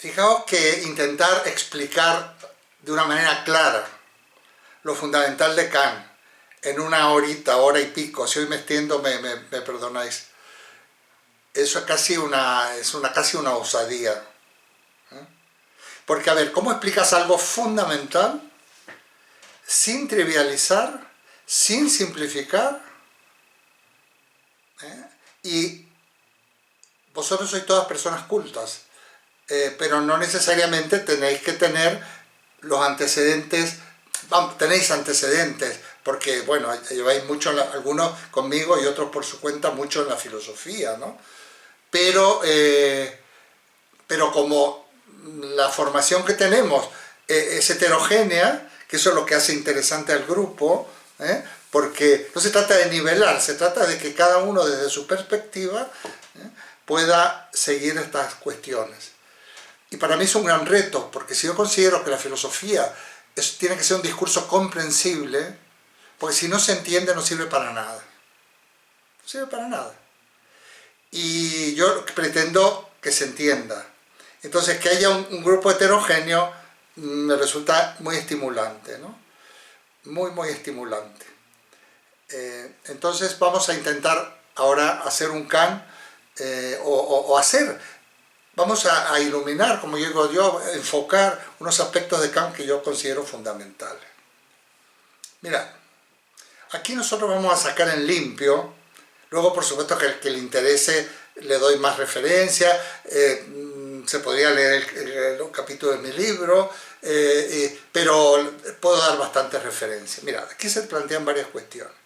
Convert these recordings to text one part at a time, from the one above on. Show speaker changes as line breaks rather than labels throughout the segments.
Fijaos que intentar explicar de una manera clara lo fundamental de Kant en una horita, hora y pico, si hoy me extiendo me perdonáis, eso es casi una osadía. ¿Eh? Porque, a ver, ¿cómo explicas algo fundamental sin trivializar, sin simplificar? Y vosotros sois todas personas cultas, pero no necesariamente tenéis que tener los antecedentes, tenéis antecedentes, porque, bueno, lleváis mucho, algunos conmigo y otros por su cuenta, mucho en la filosofía, ¿no? Pero como la formación que tenemos es heterogénea, que eso es lo que hace interesante al grupo, porque no se trata de nivelar, se trata de que cada uno desde su perspectiva pueda seguir estas cuestiones. Y para mí es un gran reto, porque si yo considero que la filosofía tiene que ser un discurso comprensible, porque si no se entiende no sirve para nada. No sirve para nada. Y yo pretendo que se entienda. Entonces, que haya un grupo heterogéneo me resulta muy estimulante, ¿no? Muy estimulante. Entonces vamos a intentar ahora hacer un Kant, vamos a iluminar, como digo yo, enfocar unos aspectos de Kant que yo considero fundamentales. Mirad, aquí nosotros vamos a sacar en limpio, luego por supuesto que el que le interese le doy más referencia, se podría leer el capítulo de mi libro, pero puedo dar bastantes referencias. Mirad, aquí se plantean varias cuestiones.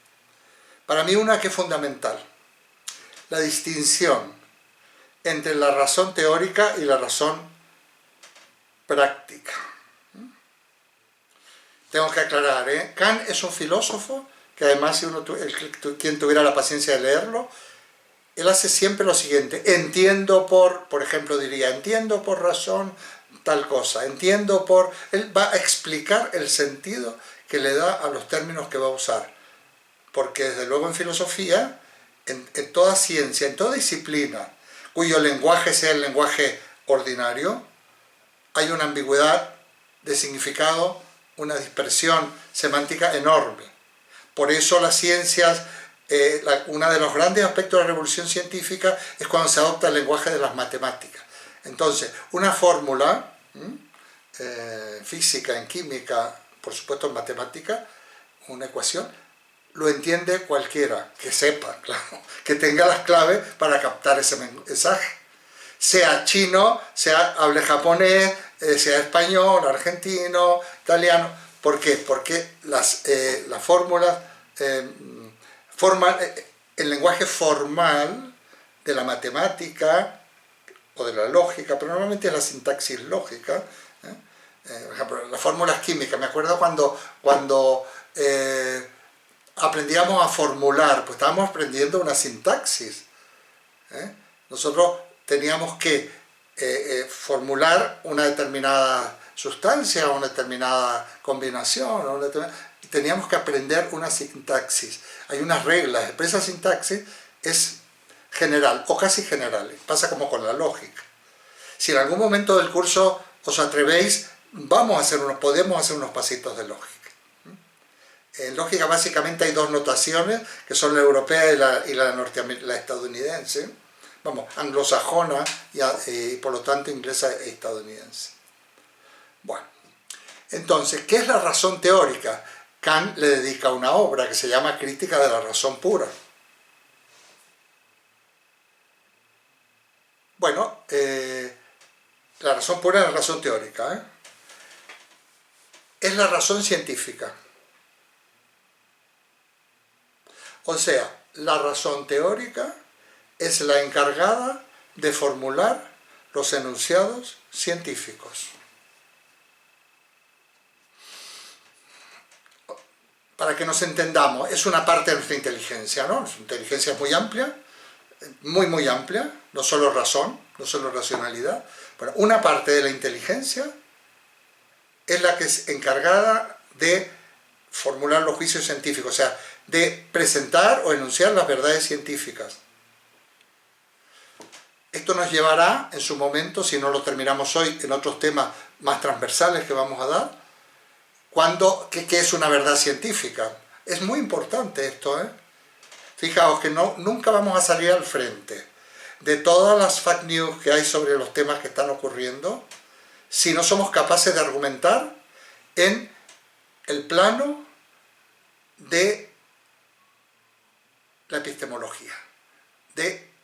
Para mí una que es fundamental, la distinción entre la razón teórica y la razón práctica. Tengo que aclarar, Kant es un filósofo que además, si quien tuviera la paciencia de leerlo, él hace siempre lo siguiente: entiendo por ejemplo diría, entiendo por razón tal cosa, entiendo por... Él va a explicar el sentido que le da a los términos que va a usar. Porque desde luego en filosofía, en toda ciencia, en toda disciplina, cuyo lenguaje sea el lenguaje ordinario, hay una ambigüedad de significado, una dispersión semántica enorme. Por eso las ciencias, uno de los grandes aspectos de la revolución científica es cuando se adopta el lenguaje de las matemáticas. Entonces, una fórmula física, en química, por supuesto en matemática, una ecuación, lo entiende cualquiera, que sepa, claro, que tenga las claves para captar ese mensaje. Sea chino, hable japonés, sea español, argentino, italiano. ¿Por qué? Porque las fórmulas, el lenguaje formal de la matemática o de la lógica, pero normalmente es la sintaxis lógica. Por ejemplo, las fórmulas químicas. Me acuerdo cuando aprendíamos a formular, pues estábamos aprendiendo una sintaxis. Nosotros teníamos que formular una determinada sustancia, una determinada combinación, y teníamos que aprender una sintaxis. Hay unas reglas, pero esa sintaxis es general, o casi general, pasa como con la lógica. Si en algún momento del curso os atrevéis, podemos hacer unos pasitos de lógica. En lógica básicamente hay dos notaciones, que son la europea y la estadounidense, anglosajona y por lo tanto inglesa e estadounidense. Bueno, entonces, ¿qué es la razón teórica? Kant le dedica una obra que se llama Crítica de la razón pura. Bueno, la razón pura es la razón teórica, es la razón científica. O sea, la razón teórica es la encargada de formular los enunciados científicos. Para que nos entendamos, es una parte de nuestra inteligencia, ¿no? Nuestra inteligencia es muy amplia, muy amplia, no solo razón, no solo racionalidad. Bueno, una parte de la inteligencia es la que es encargada de formular los juicios científicos, o sea, de presentar o enunciar las verdades científicas. esto nos llevará en su momento, si no lo terminamos hoy, en otros temas más transversales que vamos a dar, ¿qué es una verdad científica? Es muy importante esto, ¿eh? Fijaos que nunca vamos a salir al frente de todas las fake news que hay sobre los temas que están ocurriendo si no somos capaces de argumentar en el plano de la epistemología, de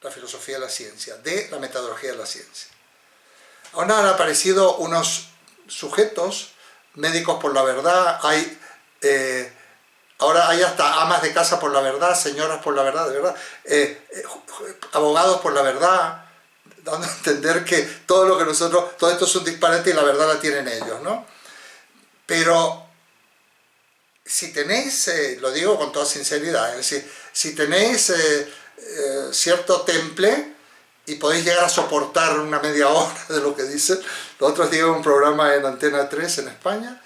la filosofía de la ciencia, de la metodología de la ciencia. Ahora han aparecido unos sujetos, médicos por la verdad, ahora hay hasta amas de casa por la verdad, señoras por la verdad, de verdad, abogados por la verdad, dando a entender que todo esto es un disparate y la verdad la tienen ellos, ¿no? Pero si tenéis, lo digo con toda sinceridad, es decir, si tenéis cierto temple y podéis llegar a soportar una media hora de lo que dicen, los otros días un programa en Antena 3 en España,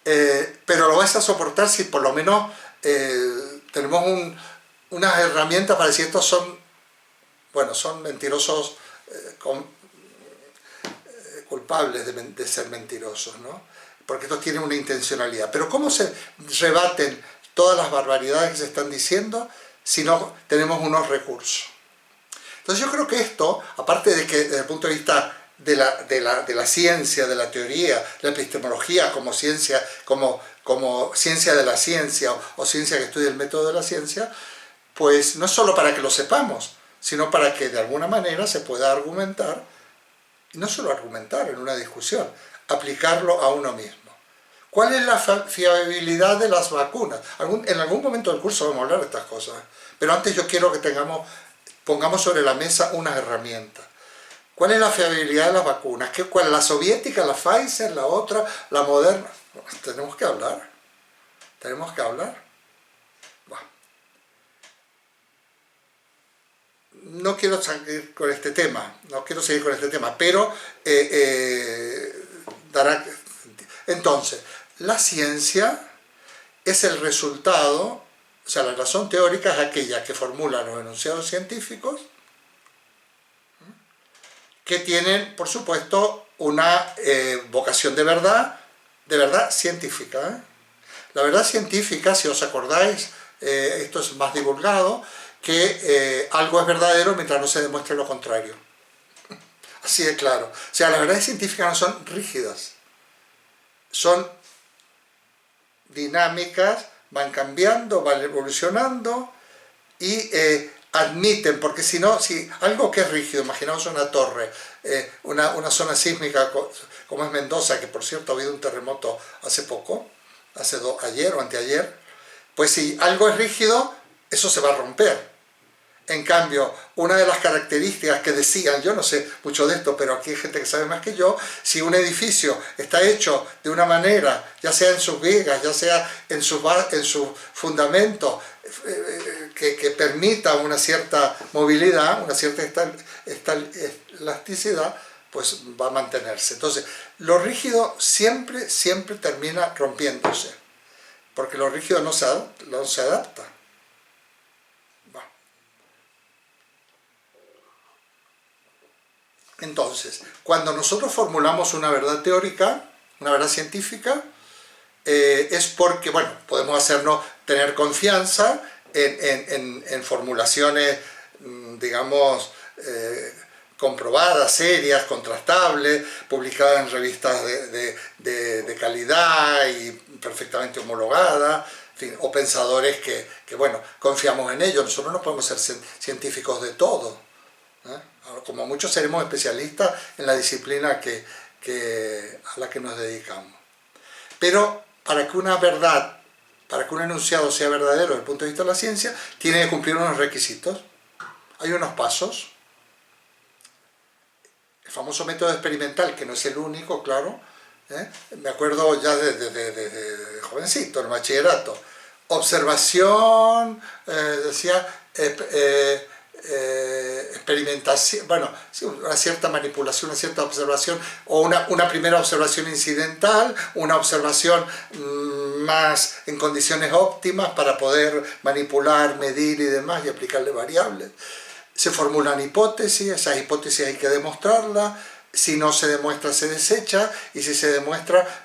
pero lo vais a soportar si por lo menos tenemos unas herramientas para decir estos son mentirosos culpables de ser mentirosos, ¿no? Porque estos tienen una intencionalidad. Pero ¿cómo se rebaten todas las barbaridades que se están diciendo si no tenemos unos recursos? Entonces yo creo que esto, aparte de que desde el punto de vista de la ciencia, de la teoría, de la epistemología como ciencia de la ciencia o ciencia que estudia el método de la ciencia, pues no es solo para que lo sepamos, sino para que de alguna manera se pueda argumentar, y no solo argumentar en una discusión, aplicarlo a uno mismo. ¿Cuál es la fiabilidad de las vacunas? En algún momento del curso vamos a hablar de estas cosas, pero antes yo quiero que pongamos sobre la mesa unas herramientas. ¿Cuál es la fiabilidad de las vacunas? ¿Cuál es la soviética, la Pfizer, la otra, la Moderna? Tenemos que hablar. Tenemos que hablar. Bueno. No quiero seguir con este tema, pero entonces, la ciencia es el resultado, o sea, la razón teórica es aquella que formula los enunciados científicos, que tienen, por supuesto, una vocación de verdad científica, ¿eh? La verdad científica, si os acordáis, esto es más divulgado, que algo es verdadero mientras no se demuestre lo contrario. Así de claro. O sea, las verdades científicas no son rígidas, son dinámicas, van cambiando, van evolucionando y admiten, porque si no, si algo que es rígido, imaginaos una torre, una zona sísmica como es Mendoza, que por cierto ha habido un terremoto hace poco, ayer o anteayer, pues si algo es rígido, eso se va a romper. En cambio, una de las características que decían, yo no sé mucho de esto, pero aquí hay gente que sabe más que yo, si un edificio está hecho de una manera, ya sea en sus vigas, ya sea en su fundamento, que permita una cierta movilidad, una cierta elasticidad, pues va a mantenerse. Entonces, lo rígido siempre termina rompiéndose, porque lo rígido no se adapta. Entonces, cuando nosotros formulamos una verdad teórica, una verdad científica, es porque, bueno, podemos tener confianza en formulaciones, digamos, comprobadas, serias, contrastables, publicadas en revistas de calidad y perfectamente homologadas, en fin, o pensadores que, bueno, confiamos en ellos. Nosotros no podemos ser científicos de todo, ¿eh? Como muchos seremos especialistas en la disciplina a la que nos dedicamos. Pero para que un enunciado sea verdadero desde el punto de vista de la ciencia, tiene que cumplir unos requisitos. Hay unos pasos. El famoso método experimental, que no es el único, claro, me acuerdo ya de jovencito, en el bachillerato. Observación, experimentación, bueno, una cierta manipulación, una cierta observación, o una primera observación incidental, una observación más en condiciones óptimas para poder manipular, medir y demás y aplicarle variables. se formulan hipótesis, esas hipótesis hay que demostrarlas, si no se demuestra se desecha, y si se demuestra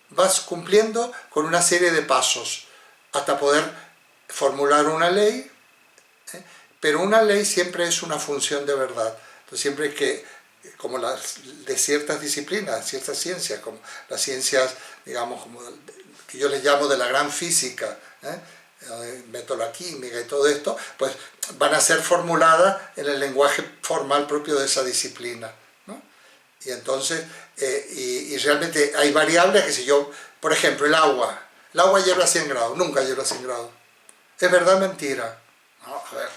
vas cumpliendo con una serie de pasos hasta poder formular una ley, pero una ley siempre es una función de verdad. Entonces siempre hay que, como de ciertas disciplinas, ciertas ciencias, como las ciencias, digamos, como que yo les llamo de la gran física, método la química y todo esto, pues van a ser formuladas en el lenguaje formal propio de esa disciplina, ¿no? Y entonces, y realmente hay variables que si yo, por ejemplo, el agua hierve a 100 grados, nunca hierve a 100 grados. ¿Es verdad o mentira? No, a ver,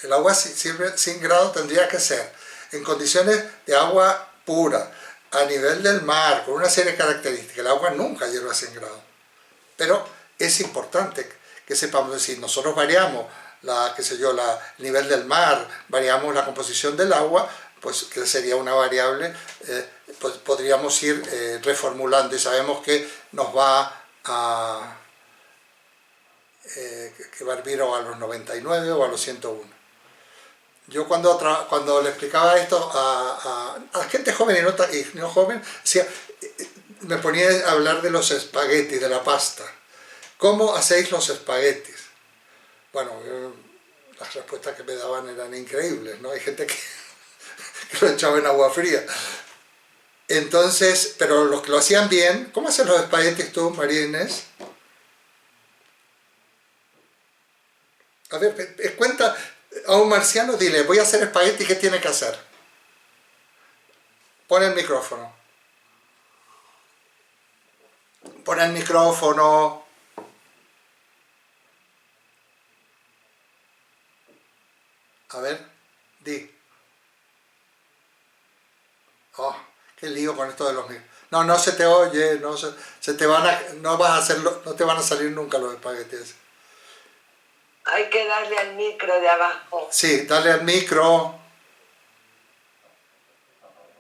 el agua 100 grados tendría que ser en condiciones de agua pura, a nivel del mar, con una serie de características. El agua nunca hierve a 100 grados. Pero es importante que sepamos decir, nosotros variamos el nivel del mar, variamos la composición del agua, pues que sería una variable, pues podríamos ir reformulando y sabemos que nos va a que va a hervir o a los 99 o a los 101. Yo cuando le explicaba esto a gente joven y no joven, decía, me ponía a hablar de los espaguetis, de la pasta. ¿Cómo hacéis los espaguetis? Bueno, las respuestas que me daban eran increíbles, ¿no? Hay gente que lo echaba en agua fría. Entonces, pero los que lo hacían bien, ¿cómo hacen los espaguetis tú, María Inés? A ver, cuenta a un marciano, dile, voy a hacer espagueti, ¿qué tiene que hacer? Pon el micrófono. Pon el micrófono. A ver, di. Oh, qué lío con esto de los micrófonos. No, no se te oye, no te van a salir nunca los espaguetis.
Hay que darle al micro de abajo.
Sí, dale al micro.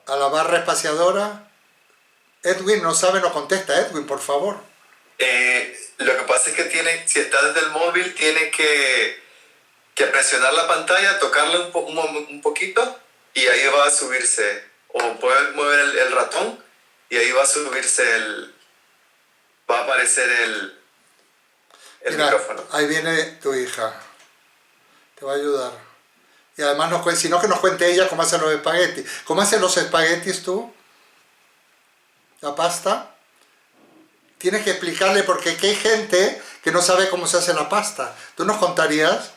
A la barra espaciadora. Edwin no sabe, no contesta. Edwin, por favor.
Lo que pasa es que si está desde el móvil, tiene que presionar la pantalla, tocarle un poquito y ahí va a subirse. O puede mover el ratón y ahí va a subirse va a aparecer el
Mira,
micrófono.
Ahí viene tu hija. Te va a ayudar. Y además, si no, que nos cuente ella cómo hacen los espaguetis. ¿Cómo hacen los espaguetis tú? ¿La pasta? Tienes que explicarle porque aquí hay gente que no sabe cómo se hace la pasta. ¿Tú nos contarías?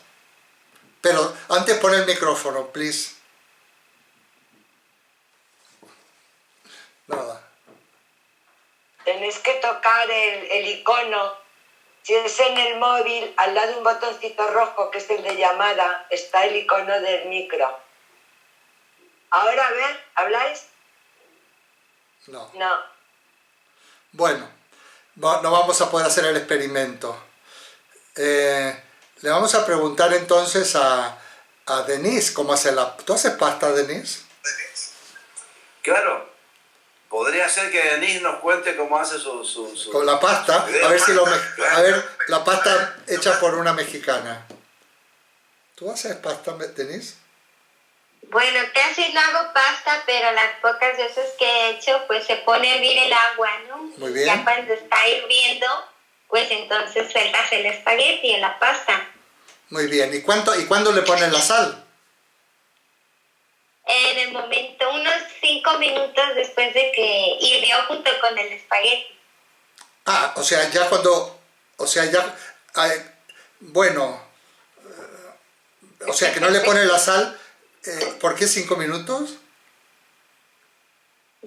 Pero antes pon el micrófono, please. Nada.
Tenés que tocar el icono. Si es en el móvil, al lado de un botoncito rojo, que es el de llamada, está el icono del micro. Ahora, a ver, ¿habláis?
No.
No.
Bueno, no vamos a poder hacer el experimento. Le vamos a preguntar entonces a Denise cómo hace ¿Tú haces pasta, Denise?
Claro. Podría ser que Denise nos cuente cómo hace su
Con la pasta, a ver la pasta hecha por una mexicana. ¿Tú haces pasta, Denise?
Bueno, casi no hago pasta, pero las pocas veces que he hecho, pues se pone a hervir el agua, ¿no?
Muy bien.
Ya cuando está hirviendo, pues entonces sueltas el espagueti en la pasta.
Muy bien. ¿Y cuándo le pones la sal?
En el momento, unos 5 minutos después de que hirvió junto con el espagueti.
Ah, o sea, ya cuando... O sea, ya... bueno... o sea, que no le pones la sal... ¿por qué 5 minutos?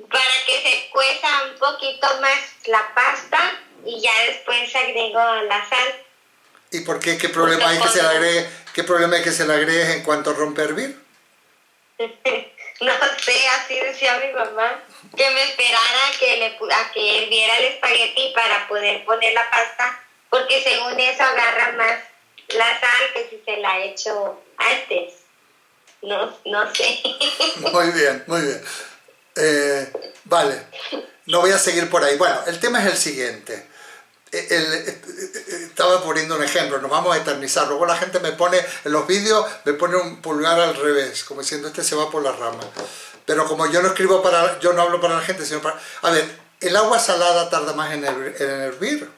Para que se cueza un poquito más la pasta y ya después agrego la sal.
¿Y por qué? ¿Qué problema hay que se le agregue? ¿Qué problema hay que se le agregue en cuanto rompe a hervir?
No sé, así decía mi mamá, que me esperara a que hirviera el espagueti para poder poner la pasta, porque según eso agarra más la sal que si se la he hecho antes. No sé.
Muy bien, muy bien. Vale, no voy a seguir por ahí. Bueno, el tema es el siguiente. estaba poniendo un ejemplo, nos vamos a eternizar. Luego la gente me pone, en los vídeos, me pone un pulgar al revés, como diciendo, este se va por la rama. Pero como yo no escribo para, yo no hablo para la gente, sino para... A ver, el agua salada tarda más en hervir.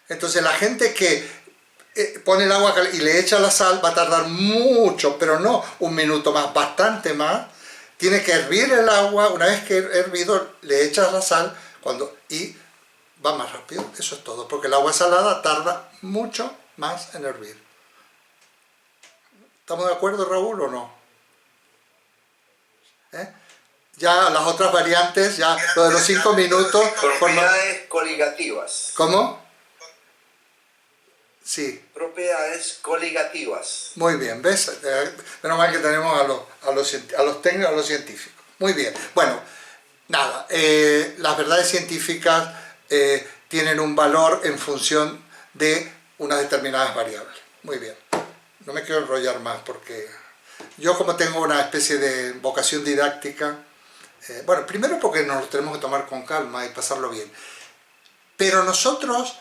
Entonces la gente que pone el agua y le echa la sal va a tardar mucho, pero no un minuto más, bastante más. Tiene que hervir el agua, una vez que hervido le echas la sal y va más rápido, eso es todo, porque el agua salada tarda mucho más en hervir. ¿Estamos de acuerdo, Raúl, o no? Ya las otras variantes, ya lo de los 5 minutos...
Propiedades coligativas.
¿Cómo? Sí.
Propiedades coligativas.
Muy bien, ¿ves? Menos mal que tenemos a los técnicos, a los científicos. Muy bien. Bueno, nada, las verdades científicas tienen un valor en función de unas determinadas variables. Muy bien. No me quiero enrollar más porque yo, como tengo una especie de vocación didáctica, bueno, primero porque nos lo tenemos que tomar con calma y pasarlo bien. Pero nosotros,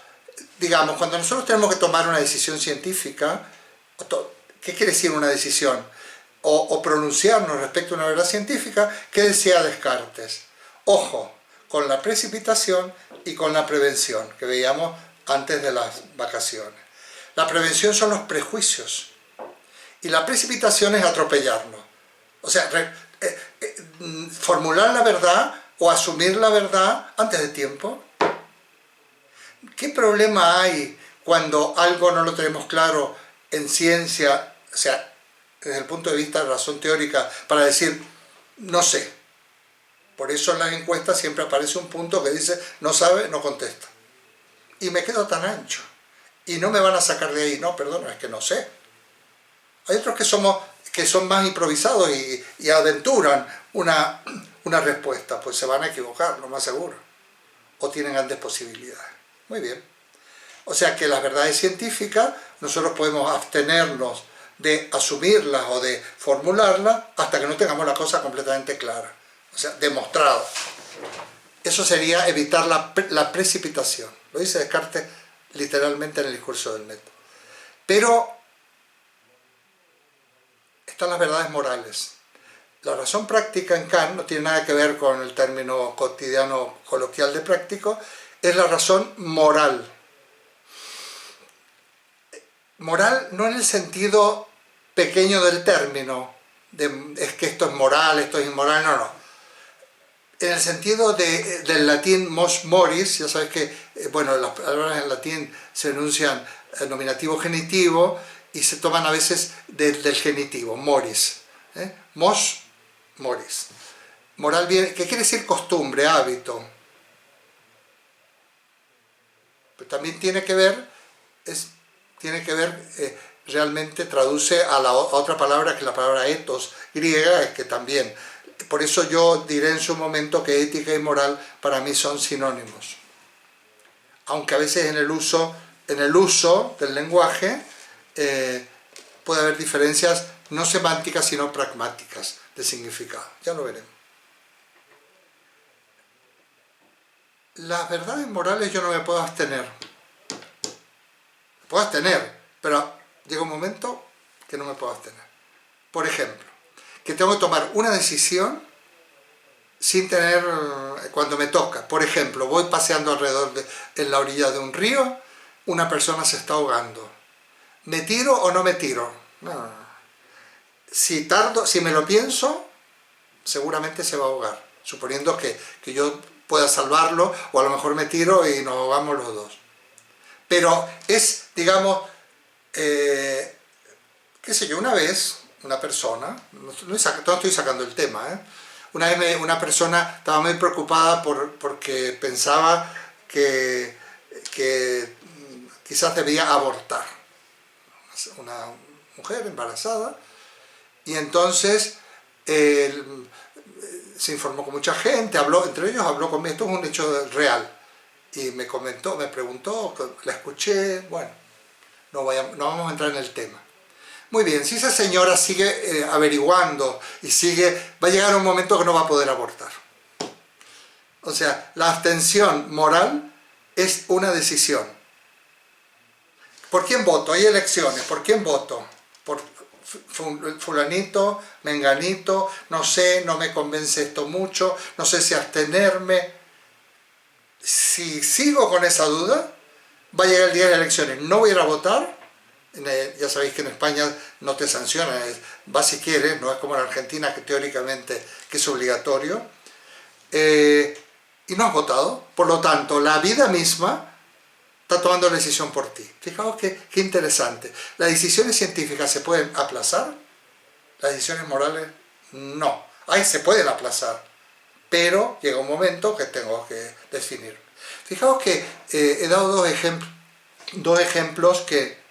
digamos, cuando nosotros tenemos que tomar una decisión científica, ¿qué quiere decir una decisión? O pronunciarnos respecto a una verdad científica, ¿qué decía Descartes? Ojo, con la precipitación y con la prevención, que veíamos antes de las vacaciones. La prevención son los prejuicios y la precipitación es atropellarnos. O sea, formular la verdad o asumir la verdad antes de tiempo. ¿Qué problema hay cuando algo no lo tenemos claro en ciencia, o sea, desde el punto de vista de razón teórica, para decir, no sé? Por eso en las encuestas siempre aparece un punto que dice, no sabe, no contesta. Y me quedo tan ancho. Y no me van a sacar de ahí. No, perdona, es que no sé. Hay otros que son más improvisados y aventuran una respuesta. Pues se van a equivocar, lo más seguro. O tienen grandes posibilidades. Muy bien. O sea que las verdades científicas, nosotros podemos abstenernos de asumirlas o de formularlas hasta que no tengamos la cosa completamente clara. O sea, demostrado. Eso sería evitar la precipitación. Lo dice Descartes literalmente en el discurso del método. Pero están las verdades morales. La razón práctica en Kant no tiene nada que ver con el término cotidiano coloquial de práctico, es la razón moral. Moral no en el sentido pequeño del término, es que esto es moral, esto es inmoral, no. En el sentido del latín mos moris, ya sabes que, bueno, las palabras en latín se enuncian nominativo genitivo y se toman a veces del genitivo, moris. Mos moris. Moral bien, ¿qué quiere decir costumbre, hábito? Pero también tiene que ver, realmente traduce a otra palabra que es la palabra ethos griega, es que también. Por eso yo diré en su momento que ética y moral para mí son sinónimos. Aunque a veces en el uso del lenguaje puede haber diferencias no semánticas sino pragmáticas de significado. Ya lo veremos. Las verdades morales yo no me puedo abstener. Me puedo abstener, pero llega un momento que no me puedo abstener. Por ejemplo, que tengo que tomar una decisión sin tener, cuando me toca. Por ejemplo, voy paseando alrededor en la orilla de un río, una persona se está ahogando. ¿Me tiro o no me tiro? No. Si me lo pienso, seguramente se va a ahogar, suponiendo que yo pueda salvarlo, o a lo mejor me tiro y nos ahogamos los dos. Pero es, digamos, qué sé yo, una vez, una persona, no estoy sacando el tema, una vez una persona estaba muy preocupada porque pensaba que quizás debía abortar. Una mujer embarazada, y entonces se informó con mucha gente, entre ellos habló conmigo, esto es un hecho real, y me comentó, me preguntó, la escuché, bueno, no vamos a entrar en el tema. Muy bien, si esa señora sigue averiguando y va a llegar un momento que no va a poder abortar. O sea, la abstención moral es una decisión. ¿Por quién voto? Hay elecciones. ¿Por quién voto? Por fulanito, menganito, no sé, no me convence esto mucho, no sé si abstenerme. Si sigo con esa duda, va a llegar el día de las elecciones, no voy a ir a votar. Ya sabéis que en España no te sancionan, vas si quieres, no es como en Argentina que teóricamente que es obligatorio. Y no has votado, por lo tanto la vida misma está tomando la decisión por ti. Fijaos qué interesante. ¿Las decisiones científicas se pueden aplazar? ¿Las decisiones morales? No. Ahí se pueden aplazar, pero llega un momento que tengo que definir. Fijaos que he dado dos ejemplos que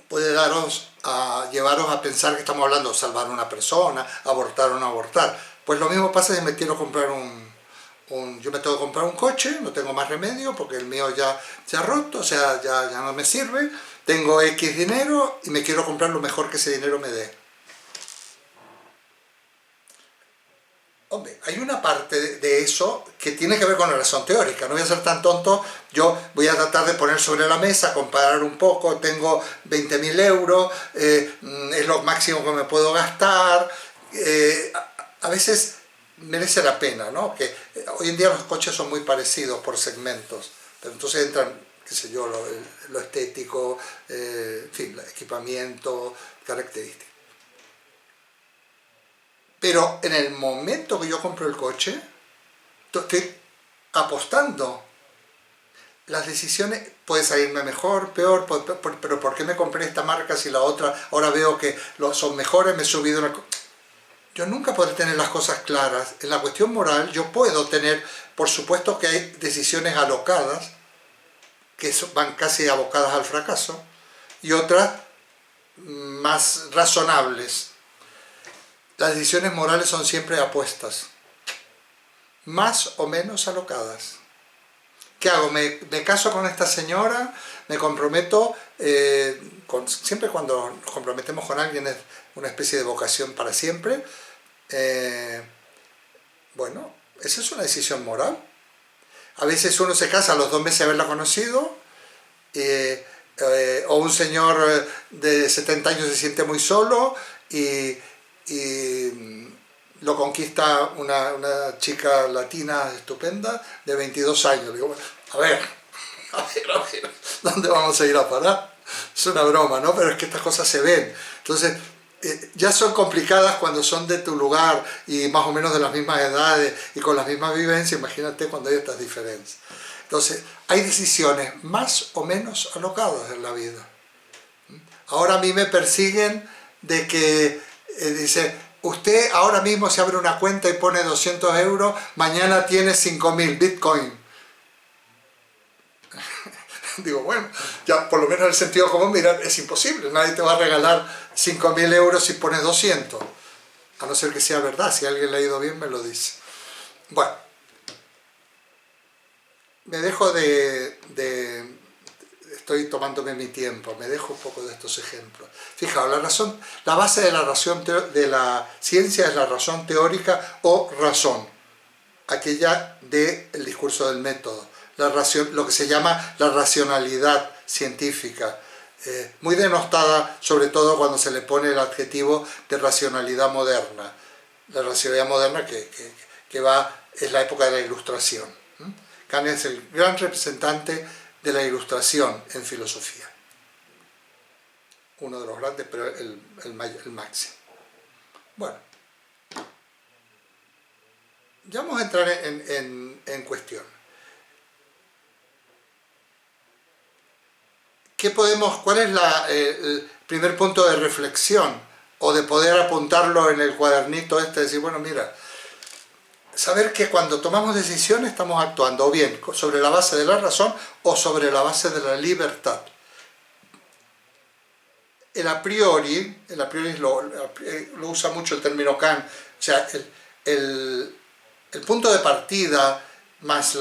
puede llevaros a pensar que estamos hablando de salvar a una persona, abortar o no abortar. Pues lo mismo pasa si me quiero comprar yo me tengo que comprar un coche, no tengo más remedio porque el mío ya se ha roto, o sea, ya no me sirve, tengo X dinero y me quiero comprar lo mejor que ese dinero me dé. Hombre, hay una parte de eso que tiene que ver con la razón teórica, no voy a ser tan tonto, yo voy a tratar de poner sobre la mesa, comparar un poco, tengo 20.000 euros, es lo máximo que me puedo gastar, a veces merece la pena, ¿no? Que hoy en día los coches son muy parecidos por segmentos, pero entonces entran, qué sé yo, lo estético, en fin, el equipamiento, características. Pero en el momento que yo compro el coche, estoy apostando. Las decisiones, puede salirme mejor, peor, pero ¿por qué me compré esta marca si la otra, ahora veo que son mejores, me he subido una... Yo nunca podré tener las cosas claras. En la cuestión moral yo puedo tener, por supuesto que hay decisiones alocadas, que van casi abocadas al fracaso, y otras más razonables. Las decisiones morales son siempre apuestas, más o menos alocadas. ¿Qué hago? ¿Me caso con esta señora? ¿Me comprometo? Siempre cuando nos comprometemos con alguien es una especie de vocación para siempre. Bueno, esa es una decisión moral. A veces uno se casa a los 2 meses de haberla conocido, o un señor de 70 años se siente muy solo y lo conquista una chica latina estupenda de 22 años. Le digo, bueno, a ver, ¿dónde vamos a ir a parar? Es una broma, ¿no? Pero es que estas cosas se ven. Entonces, ya son complicadas cuando son de tu lugar y más o menos de las mismas edades y con las mismas vivencias. Imagínate cuando hay estas diferencias. Entonces, hay decisiones más o menos alocadas en la vida. Ahora a mí me persiguen de que dice, usted ahora mismo se abre una cuenta y pone 200 euros, mañana tiene 5.000 Bitcoin. Digo, bueno, ya por lo menos el sentido común, mirar, es imposible, nadie te va a regalar 5.000 euros si pones 200, a no ser que sea verdad, si a alguien le ha ido bien me lo dice. Bueno, me dejo estoy tomándome mi tiempo, me dejo un poco de estos ejemplos. Fijaos, la base de la ciencia es la razón teórica o razón, aquella del discurso del método. Lo que se llama la racionalidad científica, muy denostada sobre todo cuando se le pone el adjetivo de racionalidad moderna. La racionalidad moderna es la época de la Ilustración. Kant es el gran representante de la Ilustración en filosofía. Uno de los grandes, pero el máximo. Bueno, ya vamos a entrar en cuestión. ¿Cuál es el primer punto de reflexión o de poder apuntarlo en el cuadernito decir, bueno, mira, saber que cuando tomamos decisiones estamos actuando o bien sobre la base de la razón o sobre la base de la libertad. El a priori lo usa mucho el término Kant, o sea, el punto de partida más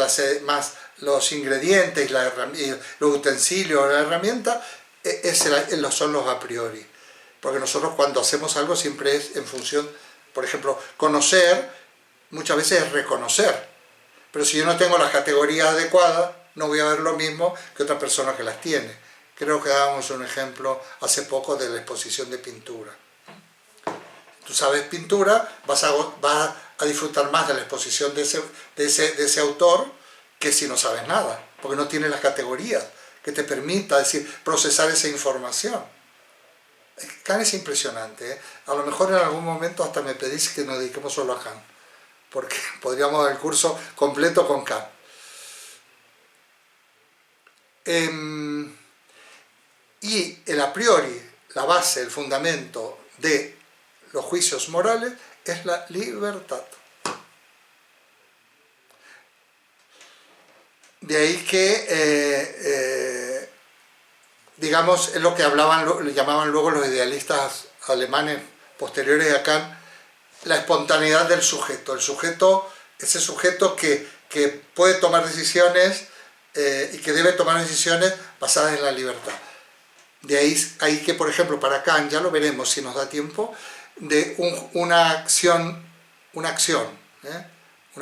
los ingredientes, los utensilios, la herramienta, son los a priori. Porque nosotros cuando hacemos algo siempre es en función, por ejemplo, conocer, muchas veces es reconocer. Pero si yo no tengo las categorías adecuadas, no voy a ver lo mismo que otra persona que las tiene. Creo que dábamos un ejemplo hace poco de la exposición de pintura. Tú sabes pintura, vas a disfrutar más de la exposición de ese autor que si no sabes nada, porque no tiene las categorías que te permita procesar esa información. Kant es impresionante, ¿eh? A lo mejor en algún momento hasta me pedís que nos dediquemos solo a Kant, porque podríamos dar el curso completo con Kant. Y el a priori, la base, el fundamento de los juicios morales es la libertad. De ahí que, digamos, es lo que le llamaban luego los idealistas alemanes posteriores a Kant, la espontaneidad del sujeto. El sujeto, ese sujeto que puede tomar decisiones y que debe tomar decisiones basadas en la libertad. De ahí que, por ejemplo, para Kant, ya lo veremos si nos da tiempo, de una acción, una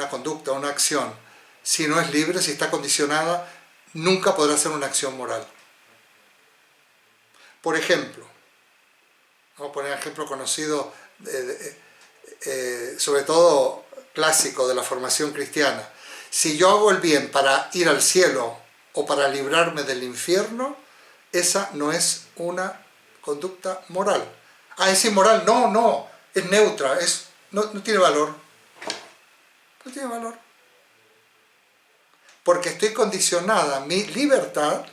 conducta, una acción, si no es libre, si está condicionada, nunca podrá ser una acción moral. Por ejemplo, vamos a poner un ejemplo conocido, sobre todo clásico de la formación cristiana. Si yo hago el bien para ir al cielo o para librarme del infierno, esa no es una conducta moral. Ah, es inmoral. No, es neutra, no tiene valor. No tiene valor. Porque estoy condicionada, mi libertad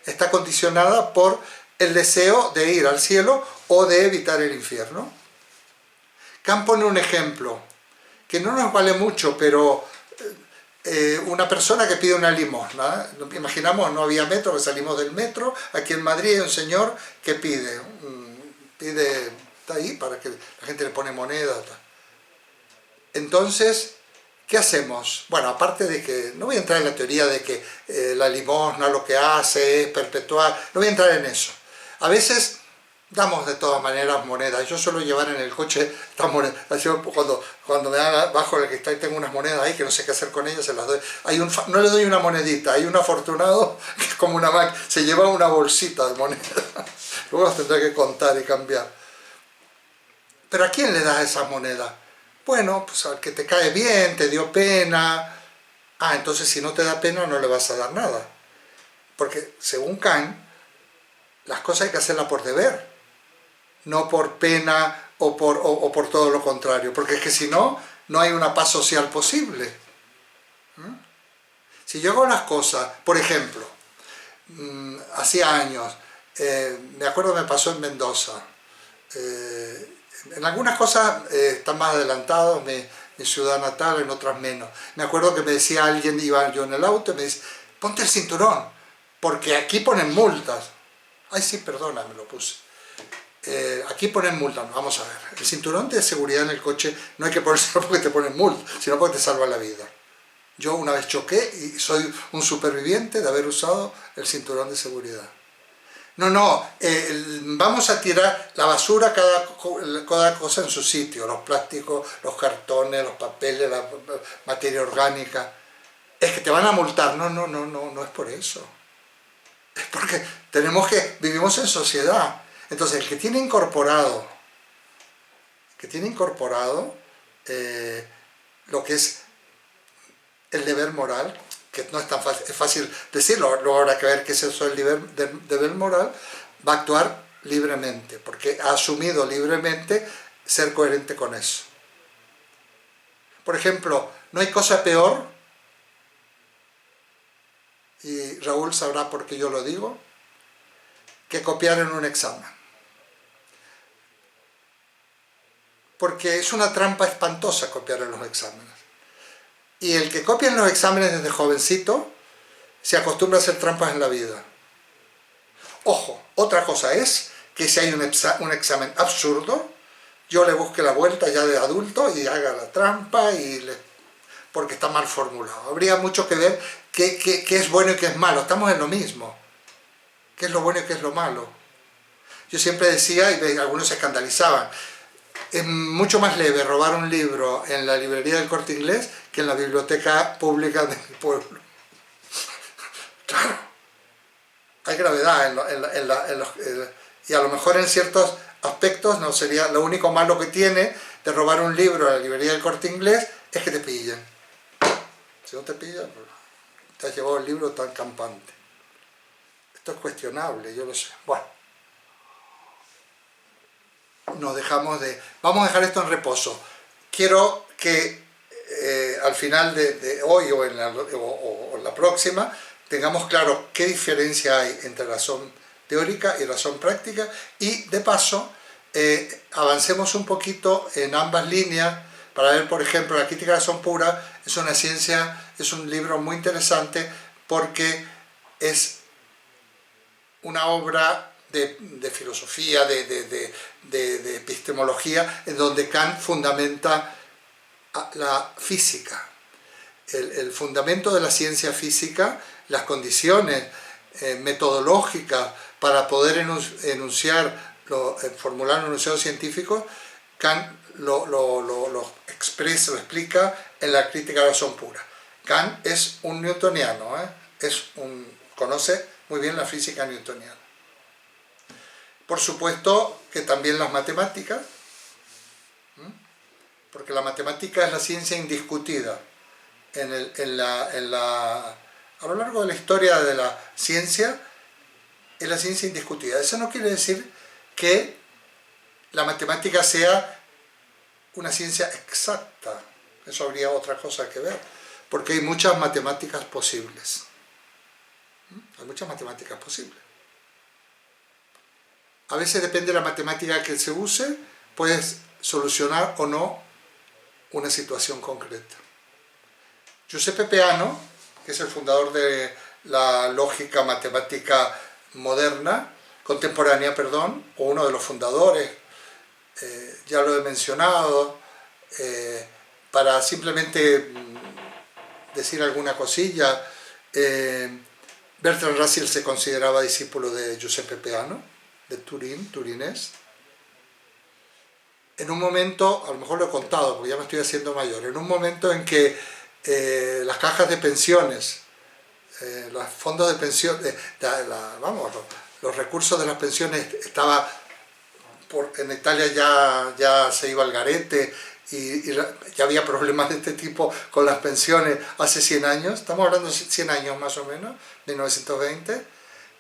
está condicionada por el deseo de ir al cielo o de evitar el infierno. Kant pone un ejemplo, que no nos vale mucho, pero una persona que pide una limosna. Imaginamos, no había metro, que salimos del metro, aquí en Madrid hay un señor que pide, está ahí para que la gente le pone moneda. Entonces, ¿qué hacemos? Bueno, aparte de que, no voy a entrar en la teoría de que la limosna lo que hace es perpetuar, no voy a entrar en eso. A veces damos de todas maneras monedas. Yo suelo llevar en el coche estas monedas. Cuando me bajo el que está y tengo unas monedas ahí que no sé qué hacer con ellas, se las doy. No le doy una monedita, hay un afortunado que es como una máquina, se lleva una bolsita de monedas. Luego las tendré que contar y cambiar. ¿Pero a quién le das esas monedas? Bueno, pues al que te cae bien, te dio pena. Ah, entonces si no te da pena no le vas a dar nada. Porque según Kant, las cosas hay que hacerlas por deber, no por pena o por todo lo contrario, porque es que si no, no hay una paz social posible. Si yo hago las cosas, por ejemplo, hacía años, me acuerdo me pasó en Mendoza, en algunas cosas están más adelantados, mi ciudad natal, en otras menos. Me acuerdo que me decía alguien, iba yo en el auto, y me dice, ponte el cinturón, porque aquí ponen multas. Ay, sí, perdona, me lo puse. Aquí ponen multa, vamos a ver. El cinturón de seguridad en el coche no hay que ponérselo porque te ponen multa, sino porque te salva la vida. Yo una vez choqué y soy un superviviente de haber usado el cinturón de seguridad. No, vamos a tirar la basura, cada cosa en su sitio, los plásticos, los cartones, los papeles, la materia orgánica. Es que te van a multar. No es por eso. Es porque vivimos en sociedad. Entonces, el que tiene incorporado lo que es el deber moral, que no es tan fácil, es fácil decirlo, luego habrá que ver qué es eso del deber moral, va a actuar libremente, porque ha asumido libremente ser coherente con eso. Por ejemplo, no hay cosa peor, y Raúl sabrá por qué yo lo digo, que copiar en un examen. Porque es una trampa espantosa copiar en los exámenes. Y el que copia en los exámenes desde jovencito se acostumbra a hacer trampas en la vida. Ojo, otra cosa es que si hay un examen absurdo, yo le busque la vuelta ya de adulto y haga la trampa porque está mal formulado. Habría mucho que ver qué es bueno y qué es malo. Estamos en lo mismo. ¿Qué es lo bueno y qué es lo malo? Yo siempre decía, y algunos se escandalizaban, es mucho más leve robar un libro en la librería del Corte Inglés que en la biblioteca pública de mi pueblo. Claro, hay gravedad y a lo mejor en ciertos aspectos no sería lo único malo que tiene de robar un libro en la librería del Corte Inglés es que te pillen. Si no te pillan, pues, te has llevado el libro tan campante. Esto es cuestionable, yo lo sé. Bueno, vamos a dejar esto en reposo. Quiero que al final de hoy o en la próxima tengamos claro qué diferencia hay entre razón teórica y razón práctica, y de paso avancemos un poquito en ambas líneas para ver, por ejemplo, la crítica de la razón pura es una ciencia, es un libro muy interesante porque es una obra de filosofía, de epistemología, en donde Kant fundamenta la física. El fundamento de la ciencia física, las condiciones metodológicas para poder formular un enunciado científico, Kant lo expresa, lo explica en la crítica de la razón pura. Kant es un newtoniano, conoce muy bien la física newtoniana. Por supuesto que también las matemáticas, porque la matemática es la ciencia indiscutida. A lo largo de la historia de la ciencia, es la ciencia indiscutida. Eso no quiere decir que la matemática sea una ciencia exacta. Eso habría otra cosa que ver, porque hay muchas matemáticas posibles. Hay muchas matemáticas posibles. A veces depende de la matemática que se use, puedes solucionar o no una situación concreta. Giuseppe Peano, que es el fundador de la lógica matemática contemporánea, o uno de los fundadores, ya lo he mencionado, para simplemente decir alguna cosilla, Bertrand Russell se consideraba discípulo de Giuseppe Peano, de turinés. En un momento, a lo mejor lo he contado porque ya me estoy haciendo mayor, en un momento en que las cajas de pensiones, los fondos de pensión, los recursos de las pensiones en Italia ya se iba al garete y ya había problemas de este tipo con las pensiones hace 100 años, estamos hablando de 100 años más o menos, 1920,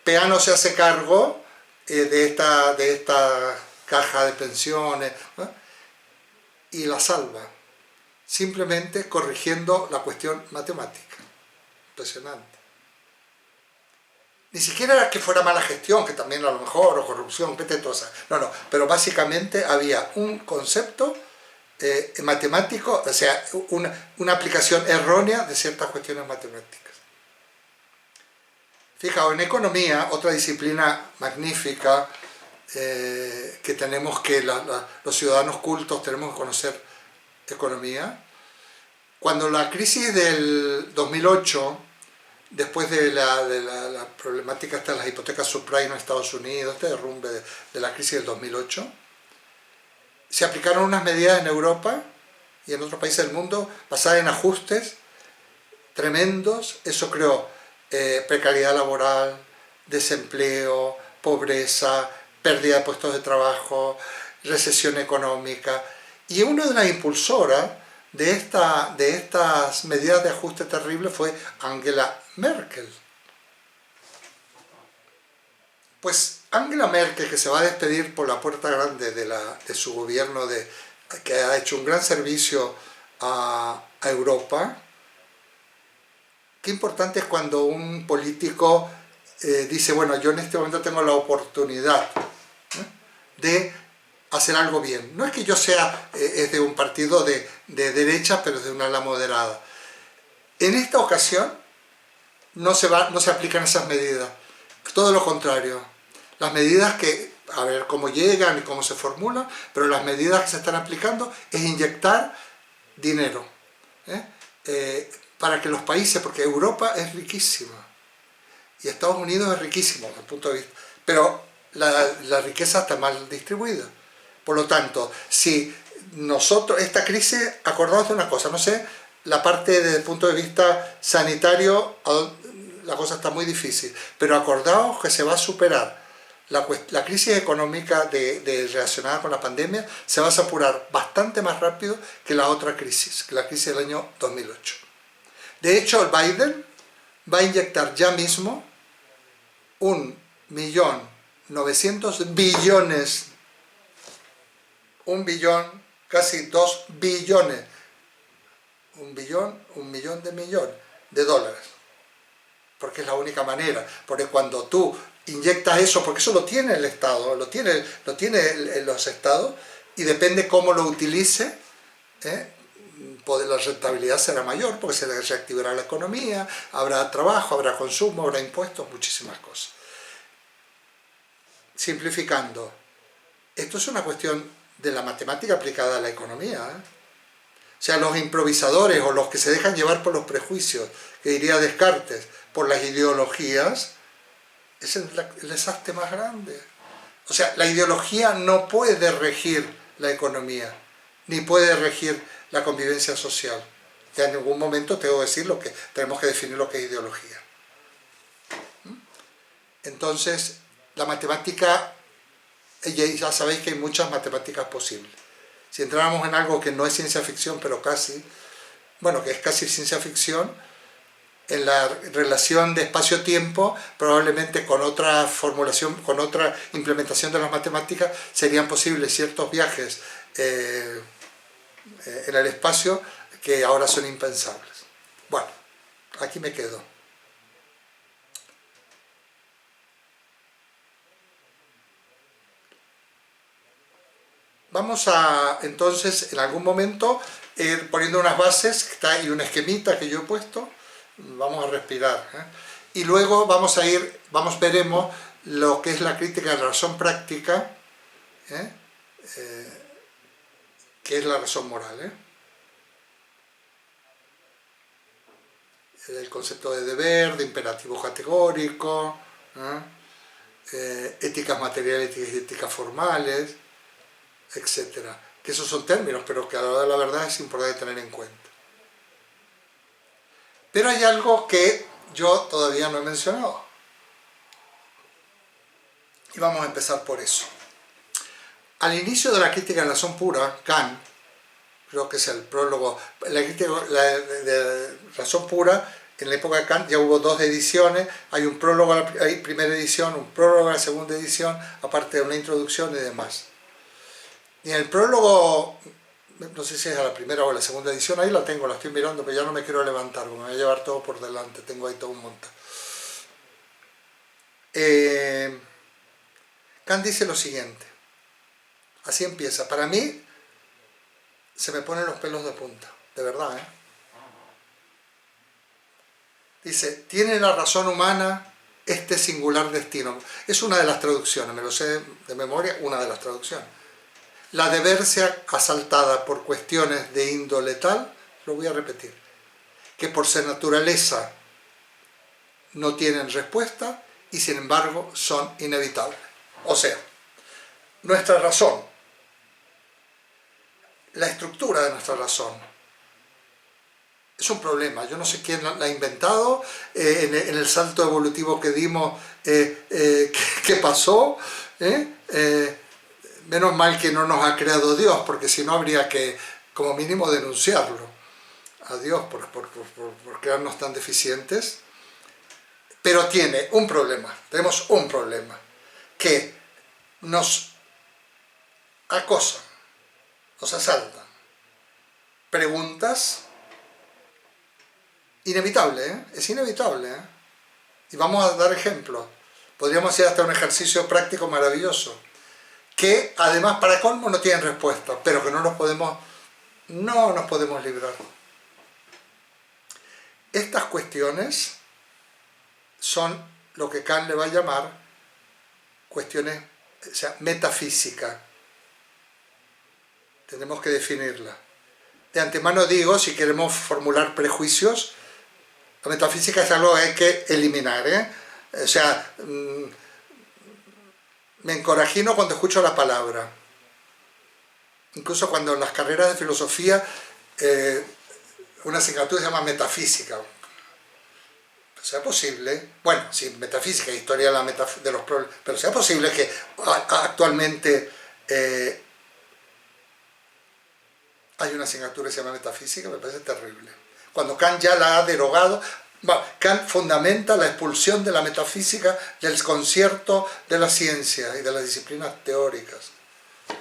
Peano se hace cargo de esta caja de pensiones, ¿no? Y la salva, simplemente corrigiendo la cuestión matemática. Impresionante. Ni siquiera era que fuera mala gestión, que también a lo mejor, o corrupción, no, pero básicamente había un concepto matemático, o sea, una aplicación errónea de ciertas cuestiones matemáticas. Fijaos, en economía, otra disciplina magnífica que tenemos que los ciudadanos cultos tenemos que conocer economía. Cuando la crisis del 2008, después de la problemática de las hipotecas subprime en Estados Unidos, este derrumbe de la crisis del 2008, se aplicaron unas medidas en Europa y en otros países del mundo basadas en ajustes tremendos. Eso creó precariedad laboral, desempleo, pobreza, pérdida de puestos de trabajo, recesión económica. Y una de las impulsoras de estas medidas de ajuste terrible fue Angela Merkel. Pues Angela Merkel, que se va a despedir por la puerta grande de su gobierno, que ha hecho un gran servicio a Europa. Qué importante es cuando un político dice, bueno, yo en este momento tengo la oportunidad de hacer algo bien. No es que yo sea de un partido de derecha, pero de una ala moderada. En esta ocasión no se aplican esas medidas, todo lo contrario. Las medidas que, a ver cómo llegan y cómo se formulan, pero las medidas que se están aplicando es inyectar dinero para que los países, porque Europa es riquísima y Estados Unidos es riquísimo desde el punto de vista, pero la riqueza está mal distribuida. Por lo tanto, si nosotros, esta crisis, acordaos de una cosa, no sé, la parte desde el punto de vista sanitario, la cosa está muy difícil, pero acordaos que se va a superar la crisis económica relacionada con la pandemia, se va a apurar bastante más rápido que la otra crisis, que la crisis del año 2008. De hecho, el Biden va a inyectar ya mismo 1.900.000.000, 1 billón, casi 2 billones, 1.000.000.000 de dólares. Porque es la única manera, porque cuando tú inyectas eso, porque eso lo tiene el Estado, lo tiene los Estados, y depende cómo lo utilice, la rentabilidad será mayor, porque se reactivará la economía, habrá trabajo, habrá consumo, habrá impuestos, muchísimas cosas. Simplificando, esto es una cuestión de la matemática aplicada a la economía, O sea, los improvisadores o los que se dejan llevar por los prejuicios, que diría Descartes, por las ideologías, es el desastre más grande. O sea, la ideología no puede regir la economía, ni puede regir la convivencia social. Ya en ningún momento tengo que decir tenemos que definir lo que es ideología. Entonces, la matemática, ya sabéis que hay muchas matemáticas posibles. Si entráramos en algo que no es ciencia ficción, pero casi, bueno, que es casi ciencia ficción, en la relación de espacio-tiempo, probablemente con otra formulación, con otra implementación de las matemáticas, serían posibles ciertos viajes en el espacio que ahora son impensables. Bueno, aquí me quedo. Vamos a, entonces, en algún momento, ir poniendo unas bases, y un esquemita que yo he puesto. Vamos a respirar, y luego veremos lo que es la crítica de la razón práctica, que es la razón moral, el concepto de deber, de imperativo categórico, éticas materiales y éticas formales, etcétera. Que esos son términos, pero que a la hora de la verdad es importante tener en cuenta. Pero hay algo que yo todavía no he mencionado. Y vamos a empezar por eso. Al inicio de la crítica de la razón pura, Kant, creo que es el prólogo, la crítica de razón pura, en la época de Kant ya hubo 2 ediciones, hay un prólogo a la primera edición, un prólogo a la segunda edición, aparte de una introducción y demás. Y en el prólogo, no sé si es a la primera o a la segunda edición, ahí la tengo, la estoy mirando, pero ya no me quiero levantar, porque me voy a llevar todo por delante, tengo ahí todo un montón. Kant dice lo siguiente, así empieza, para mí se me ponen los pelos de punta, de verdad, Dice, tiene la razón humana este singular destino. Es una de las traducciones, me lo sé de memoria, una de las traducciones. La de verse asaltada por cuestiones de índole tal, lo voy a repetir, que por su naturaleza no tienen respuesta y sin embargo son inevitables. O sea, nuestra razón, la estructura de nuestra razón, es un problema. Yo no sé quién la ha inventado, en el salto evolutivo que dimos, ¿qué pasó? Menos mal que no nos ha creado Dios, porque si no habría que, como mínimo, denunciarlo a Dios por crearnos tan deficientes. Pero tiene un problema, tenemos un problema, que nos acosan, nos asaltan. Preguntas, inevitable, es inevitable, Y vamos a dar ejemplos. Podríamos hacer hasta un ejercicio práctico maravilloso, que además para colmo no tienen respuesta, pero que no nos podemos librar. Estas cuestiones son lo que Kant le va a llamar cuestiones, o sea, metafísica. Tenemos que definirla. De antemano digo, si queremos formular prejuicios, la metafísica es algo que hay que eliminar, O sea, me encorajino cuando escucho la palabra. incluso cuando en las carreras de filosofía, una asignatura se llama metafísica. ¿Sea posible? Bueno, sí, metafísica, historia de los problemas, pero sea posible que actualmente hay una asignatura que se llama metafísica. Me parece terrible. Cuando Kant ya la ha derogado, Kant fundamenta la expulsión de la metafísica del concierto de la ciencia y de las disciplinas teóricas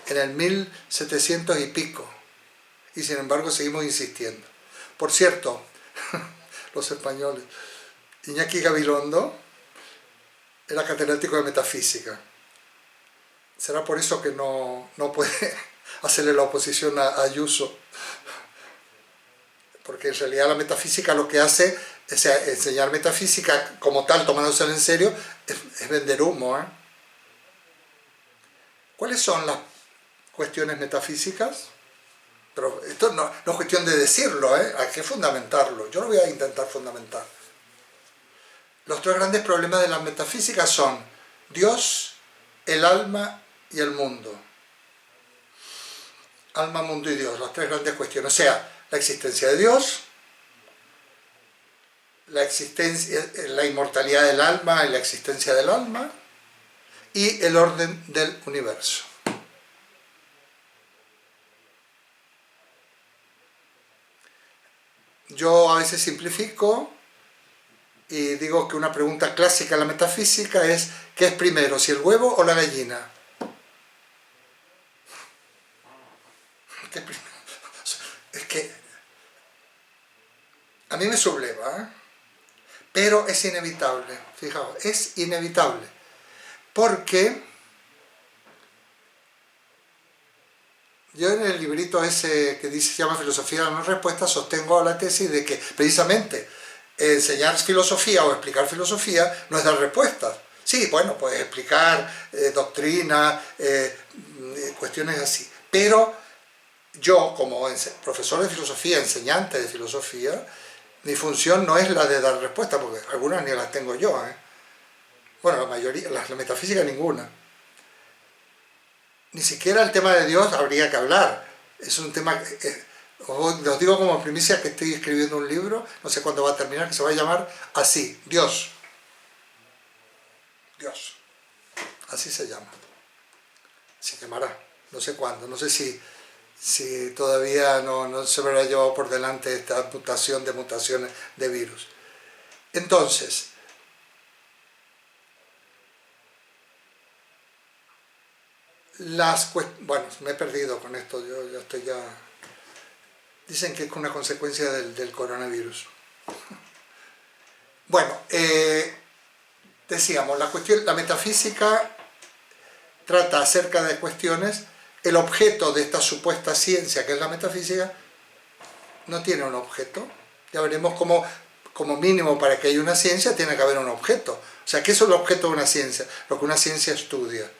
en el 1700 y pico, y sin embargo seguimos insistiendo. Por cierto, los españoles, Iñaki Gabilondo era catedrático de metafísica. ¿Será por eso que no puede hacerle la oposición a Ayuso? Porque en realidad la metafísica lo que hace, o sea, enseñar metafísica como tal, tomándosela en serio, es vender humo, ¿eh? ¿Cuáles son las cuestiones metafísicas? Pero esto no es cuestión de decirlo, ¿eh? Hay que fundamentarlo. Yo lo voy a intentar fundamentar. Los tres grandes problemas de la metafísica son Dios, el alma y el mundo. Alma, mundo y Dios, las tres grandes cuestiones. O sea, la existencia de Dios, la inmortalidad del alma y la existencia del alma, y el orden del universo. Yo a veces simplifico y digo que una pregunta clásica en la metafísica es ¿qué es primero, si el huevo o la gallina? ¿Qué es primero? Es que a mí me subleva, ¿eh? Pero es inevitable, fijaos, es inevitable, porque yo en el librito ese que se llama Filosofía de la no respuesta sostengo la tesis de que precisamente enseñar filosofía o explicar filosofía no es dar respuestas. Sí, bueno, puedes explicar doctrina, cuestiones así, pero yo como profesor de filosofía, enseñante de filosofía, mi función no es la de dar respuestas, porque algunas ni las tengo yo, ¿eh? Bueno, la mayoría, la metafísica ninguna. Ni siquiera el tema de Dios habría que hablar. Es un tema, os digo como primicia que estoy escribiendo un libro, no sé cuándo va a terminar, que se va a llamar así, Dios. Dios. Así se llama. Se llamará, no sé cuándo, no sé si todavía no se me habrá llevado por delante esta mutación de mutaciones de virus. Entonces, bueno, me he perdido con esto, yo ya estoy ya... Dicen que es una consecuencia del coronavirus. Bueno, decíamos, la metafísica trata acerca de cuestiones. El objeto de esta supuesta ciencia, que es la metafísica, no tiene un objeto. Ya veremos cómo, como mínimo, para que haya una ciencia, tiene que haber un objeto. O sea, ¿qué es el objeto de una ciencia? Lo que una ciencia estudia.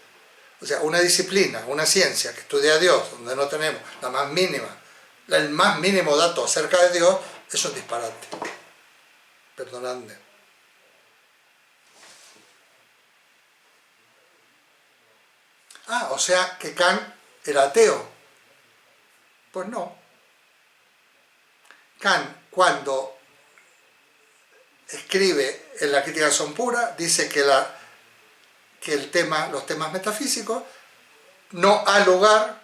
O sea, una disciplina, una ciencia que estudia a Dios, donde no tenemos la más mínima, el más mínimo dato acerca de Dios, es un disparate. Perdonadme. O sea que Kant era ateo. Pues no. Kant, cuando escribe en la Crítica de la Razón Pura, dice que los temas metafísicos no ha lugar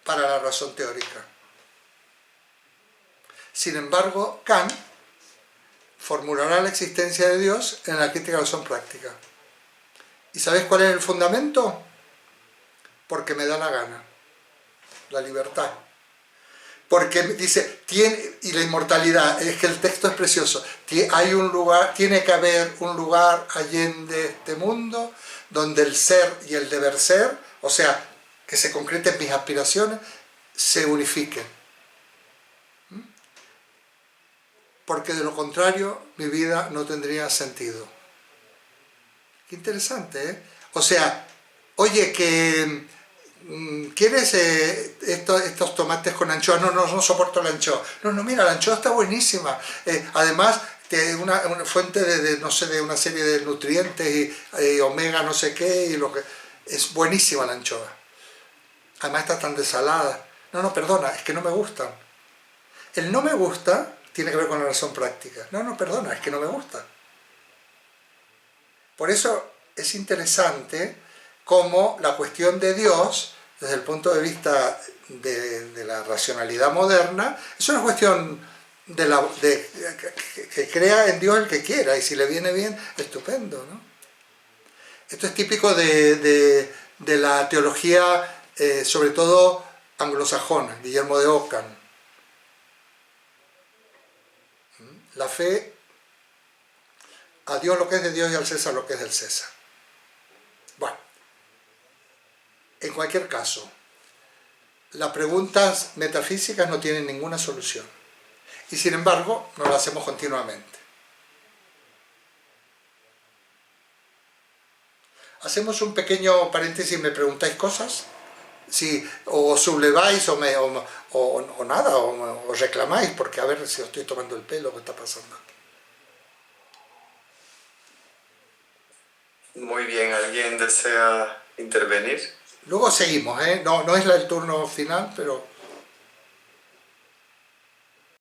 para la razón teórica. Sin embargo, Kant formulará la existencia de Dios en la Crítica de la Razón Práctica. ¿Y sabéis cuál es el fundamento? Porque me da la gana, la libertad. Porque dice, y la inmortalidad, es que el texto es precioso, hay un lugar, tiene que haber un lugar allende este mundo, donde el ser y el deber ser, o sea, que se concreten mis aspiraciones, se unifiquen. Porque de lo contrario, mi vida no tendría sentido. Qué interesante, ¿eh? O sea, oye, que... ¿quieres estos tomates con anchoa? No soporto la anchoa. No, mira, la anchoa está buenísima. Además, una fuente no sé, de una serie de nutrientes y omega no sé qué, es buenísima la anchoa. Además está tan desalada. No, no, perdona, es que no me gustan. El no me gusta tiene que ver con la razón práctica. No, no, perdona, es que no me gusta. Por eso es interesante cómo la cuestión de Dios, desde el punto de vista de la racionalidad moderna, es una cuestión que crea en Dios el que quiera, y si le viene bien, estupendo, ¿no? Esto es típico de la teología, sobre todo anglosajona, Guillermo de Ockham. La fe, a Dios lo que es de Dios y al César lo que es del César. Bueno, en cualquier caso, las preguntas metafísicas no tienen ninguna solución. Y sin embargo, nos las hacemos continuamente. Hacemos un pequeño paréntesis, me preguntáis cosas, si, o subleváis o nada, o reclamáis, porque a ver si os estoy tomando el pelo, ¿qué está pasando aquí?
Muy bien, ¿alguien desea intervenir?
Luego seguimos, ¿eh? No es el turno final, pero